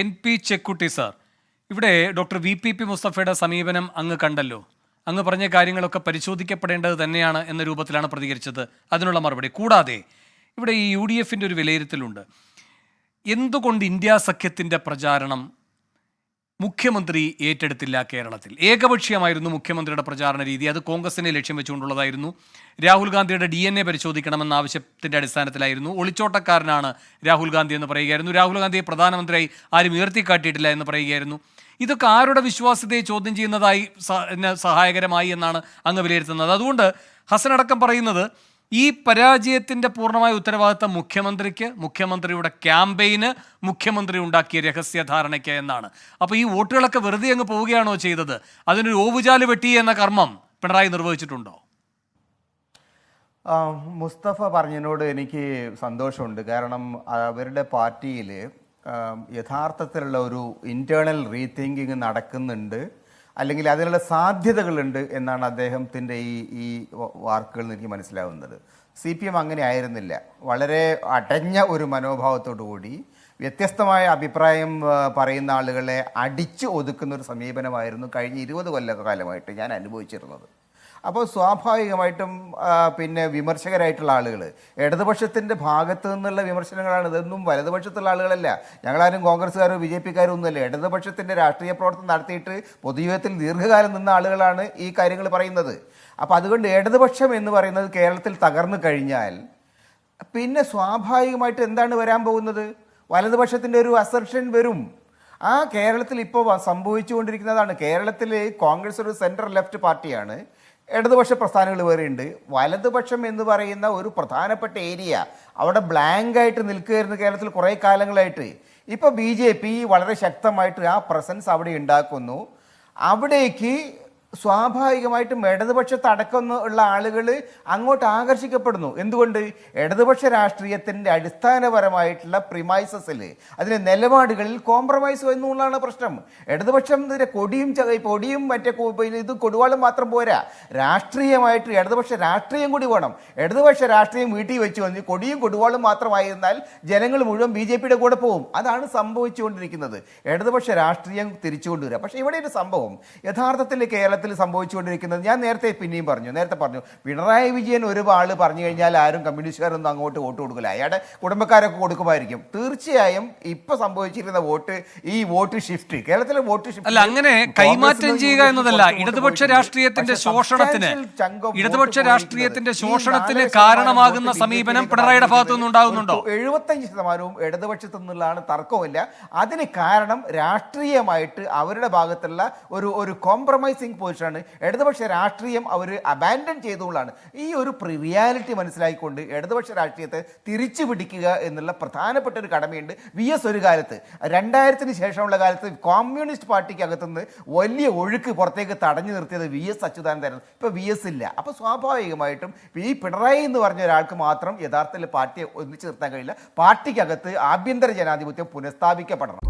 NP Chekkutty sir, ഇവിടെ doctor VPP മുസ്തഫയുടെ സമീപനം അങ്ങ് കണ്ടല്ലോ. അങ്ങ് പറഞ്ഞ കാര്യങ്ങളൊക്കെ പരിശോധിക്കപ്പെടേണ്ടത് തന്നെയാണ് എന്ന രൂപത്തിലാണ് പ്രതികരിച്ചത്. അതിനുള്ള മറുപടി കൂടാതെ ഇവിടെ ഈ UDFന്റെ ഒരു വിലയിരുത്തലുണ്ട്. എന്തുകൊണ്ട് ഇന്ത്യ സഖ്യത്തിൻ്റെ പ്രചാരണം മുഖ്യമന്ത്രി ഏറ്റെടുത്തില്ല? കേരളത്തിൽ ഏകപക്ഷീയമായിരുന്നു മുഖ്യമന്ത്രിയുടെ പ്രചാരണ രീതി. അത് കോൺഗ്രസിനെ ലക്ഷ്യം വെച്ചുകൊണ്ടുള്ളതായിരുന്നു. രാഹുൽ ഗാന്ധിയുടെ DNA പരിശോധിക്കണമെന്ന ആവശ്യത്തിൻ്റെ അടിസ്ഥാനത്തിലായിരുന്നു. ഒളിച്ചോട്ടക്കാരനാണ് രാഹുൽ ഗാന്ധി എന്ന് പറയുകയായിരുന്നു. രാഹുൽ ഗാന്ധിയെ പ്രധാനമന്ത്രിയായി ആരും ഉയർത്തിക്കാട്ടിയിട്ടില്ല എന്ന് പറയുകയായിരുന്നു. ഇതൊക്കെ ആരുടെ വിശ്വാസ്യതയെ ചോദ്യം ചെയ്യുന്നതായി സഹായകരമായി എന്നാണ് അങ്ങ് വിലയിരുത്തുന്നത്. അതുകൊണ്ട് ഹസൻ അടക്കം പറയുന്നത് ഈ പരാജയത്തിൻ്റെ പൂർണ്ണമായ ഉത്തരവാദിത്തം മുഖ്യമന്ത്രിക്ക്, മുഖ്യമന്ത്രിയുടെ ക്യാമ്പയിന്, മുഖ്യമന്ത്രി ഉണ്ടാക്കിയ രഹസ്യധാരണയ്ക്ക് എന്നാണ്. അപ്പോൾ ഈ വോട്ടുകളൊക്കെ വെറുതെ അങ്ങ് പോവുകയാണോ ചെയ്തത്? അതിനൊരു ഓവുചാല് വെട്ടി എന്ന കർമ്മം പിണറായി നിർവഹിച്ചിട്ടുണ്ടോ? മുസ്തഫ പറഞ്ഞതിനോട് എനിക്ക് സന്തോഷമുണ്ട്. കാരണം അവരുടെ പാർട്ടിയിൽ യഥാർത്ഥത്തിലുള്ള ഒരു ഇൻറ്റേർണൽ റീതിങ്കിങ് നടക്കുന്നുണ്ട്, അല്ലെങ്കിൽ അതിനുള്ള സാധ്യതകളുണ്ട് എന്നാണ് അദ്ദേഹത്തിൻ്റെ ഈ വാക്കുകളിൽ നിന്ന് എനിക്ക് മനസ്സിലാവുന്നത്. CPM അങ്ങനെ ആയിരുന്നില്ല. വളരെ അടഞ്ഞ ഒരു മനോഭാവത്തോടു കൂടി വ്യത്യസ്തമായ അഭിപ്രായം പറയുന്ന ആളുകളെ അടിച്ചു ഒതുക്കുന്ന ഒരു സമീപനമായിരുന്നു കഴിഞ്ഞ 20 കൊല്ലക്കാലമായിട്ട് ഞാൻ അനുഭവിച്ചിരുന്നത്. അപ്പോൾ സ്വാഭാവികമായിട്ടും പിന്നെ വിമർശകരായിട്ടുള്ള ആളുകൾ, ഇടതുപക്ഷത്തിൻ്റെ ഭാഗത്തു നിന്നുള്ള വിമർശനങ്ങളാണ്. ഇതൊന്നും വലതുപക്ഷത്തുള്ള ആളുകളല്ല. ഞങ്ങളാരും കോൺഗ്രസ്സുകാരോ BJP-ക്കാരോ ഒന്നുമല്ല. ഇടതുപക്ഷത്തിൻ്റെ രാഷ്ട്രീയ പ്രവർത്തനം നടത്തിയിട്ട് പൊതുജീവിതത്തിൽ ദീർഘകാലം നിന്ന ആളുകളാണ് ഈ കാര്യങ്ങൾ പറയുന്നത്. അപ്പോൾ അതുകൊണ്ട് ഇടതുപക്ഷം എന്ന് പറയുന്നത് കേരളത്തിൽ തകർന്നു കഴിഞ്ഞാൽ പിന്നെ സ്വാഭാവികമായിട്ട് എന്താണ് വരാൻ പോകുന്നത്? വലതുപക്ഷത്തിൻ്റെ ഒരു അസർഷൻ വരും. ആ കേരളത്തിൽ ഇപ്പോൾ സംഭവിച്ചുകൊണ്ടിരിക്കുന്നതാണ്. കേരളത്തിൽ കോൺഗ്രസ് ഒരു സെൻട്രൽ ലെഫ്റ്റ് പാർട്ടിയാണ്. ഇടതുപക്ഷ പ്രസ്ഥാനങ്ങൾ വേറെയുണ്ട്. വലതുപക്ഷം എന്ന് പറയുന്ന ഒരു പ്രധാനപ്പെട്ട ഏരിയ അവിടെ ബ്ലാങ്കായിട്ട് നിൽക്കുകയായിരുന്നു കേരളത്തിൽ കുറേ കാലങ്ങളായിട്ട്. ഇപ്പോൾ BJP വളരെ ശക്തമായിട്ട് ആ പ്രസൻസ് അവിടെ ഉണ്ടാക്കുന്നു. അവിടേക്ക് സ്വാഭാവികമായിട്ടും ഇടതുപക്ഷത്തടക്കം ഉള്ള ആളുകൾ അങ്ങോട്ട് ആകർഷിക്കപ്പെടുന്നു. എന്തുകൊണ്ട്? ഇടതുപക്ഷ രാഷ്ട്രീയത്തിൻ്റെ അടിസ്ഥാനപരമായിട്ടുള്ള പ്രിമൈസസിൽ, അതിൻ്റെ നിലപാടുകളിൽ കോംപ്രമൈസ് എന്നുള്ളതാണ് പ്രശ്നം. ഇടതുപക്ഷം പൊടിയും മറ്റേ ഇത് കൊടുവാളും മാത്രം പോരാ, രാഷ്ട്രീയമായിട്ട് ഇടതുപക്ഷ രാഷ്ട്രീയം കൂടി വേണം. ഇടതുപക്ഷ രാഷ്ട്രീയം വീട്ടിൽ വെച്ച് വന്ന് കൊടിയും കൊടുവാളും മാത്രമായിരുന്നാൽ ജനങ്ങൾ മുഴുവൻ BJP-യുടെ കൂടെ പോകും. അതാണ് സംഭവിച്ചുകൊണ്ടിരിക്കുന്നത്. ഇടതുപക്ഷ രാഷ്ട്രീയം തിരിച്ചു കൊണ്ടുവരിക. പക്ഷേ ഇവിടെ ഒരു സംഭവം യഥാർത്ഥത്തിൽ കേരളത്തിൽ സംഭവിച്ചുകൊണ്ടിരിക്കുന്നത് ഞാൻ നേരത്തെ പറഞ്ഞു. പിണറായി വിജയൻ ഒരു ആള് പറഞ്ഞു കഴിഞ്ഞാൽ ആരും കമ്മ്യൂണിസ്റ്റുകാരൊന്നും അങ്ങോട്ട് വോട്ട് കൊടുക്കില്ല. അയാളുടെ കുടുംബക്കാരൊക്കെ കൊടുക്കുമായിരിക്കും. തീർച്ചയായും ഇപ്പൊ സംഭവിച്ചിരുന്ന വോട്ട് ഷിഫ്റ്റ്, കേരളത്തിലെ വോട്ട് ഷിഫ്റ്റ് അല്ല, അങ്ങനെ കൈമാറ്റം ചെയ്യുക എന്നതല്ല. ഇടതുപക്ഷ രാഷ്ട്രീയത്തിന്റെ ശോഷണത്തിന് കാരണമാകുന്ന സമീപനം പിണറായിയുടെ ഭാഗത്തു നിന്നുണ്ടാകുന്നുണ്ടോ? 75% ഇടതുപക്ഷത്തു നിന്നുള്ളതാണ്, തർക്കമില്ല. അതിന് കാരണം രാഷ്ട്രീയമായിട്ട് അവരുടെ ഭാഗത്തുള്ള ഒരു കോംപ്രമൈസിങ് പൊസിഷനാണ്. ഇടതുപക്ഷ രാഷ്ട്രീയം അവർ അബാൻഡൻ ചെയ്തുകൊണ്ടാണ്. ഈ ഒരു റിയാലിറ്റി മനസ്സിലാക്കിക്കൊണ്ട് ഇടതുപക്ഷ രാഷ്ട്രീയത്തെ തിരിച്ചു പിടിക്കുക എന്നുള്ള പ്രധാനപ്പെട്ട ഒരു കടമയുണ്ട്. VS ഒരു കാലത്ത് 2000-ന് ശേഷമുള്ള കാലത്ത് കമ്മ്യൂണിസ്റ്റ് പാർട്ടിക്ക് അകത്തുനിന്ന് വലിയ ഒഴുക്ക് പുറത്തേക്ക് തടഞ്ഞു നിർത്തിയത് VS അച്യുതാനന്ദനായിരുന്നു. ഇപ്പോൾ VS ഇല്ല. അപ്പോൾ സ്വാഭാവികമായിട്ടും ഈ പിണറായി എന്ന് പറഞ്ഞ ഒരാൾക്ക് മാത്രം യഥാർത്ഥത്തിൽ പാർട്ടിയെ ഒന്നിച്ചു നിർത്താൻ കഴിയില്ല. പാർട്ടിക്കകത്ത് ആഭ്യന്തര ജനാധിപത്യം പുനഃസ്ഥാപിക്കപ്പെടണം.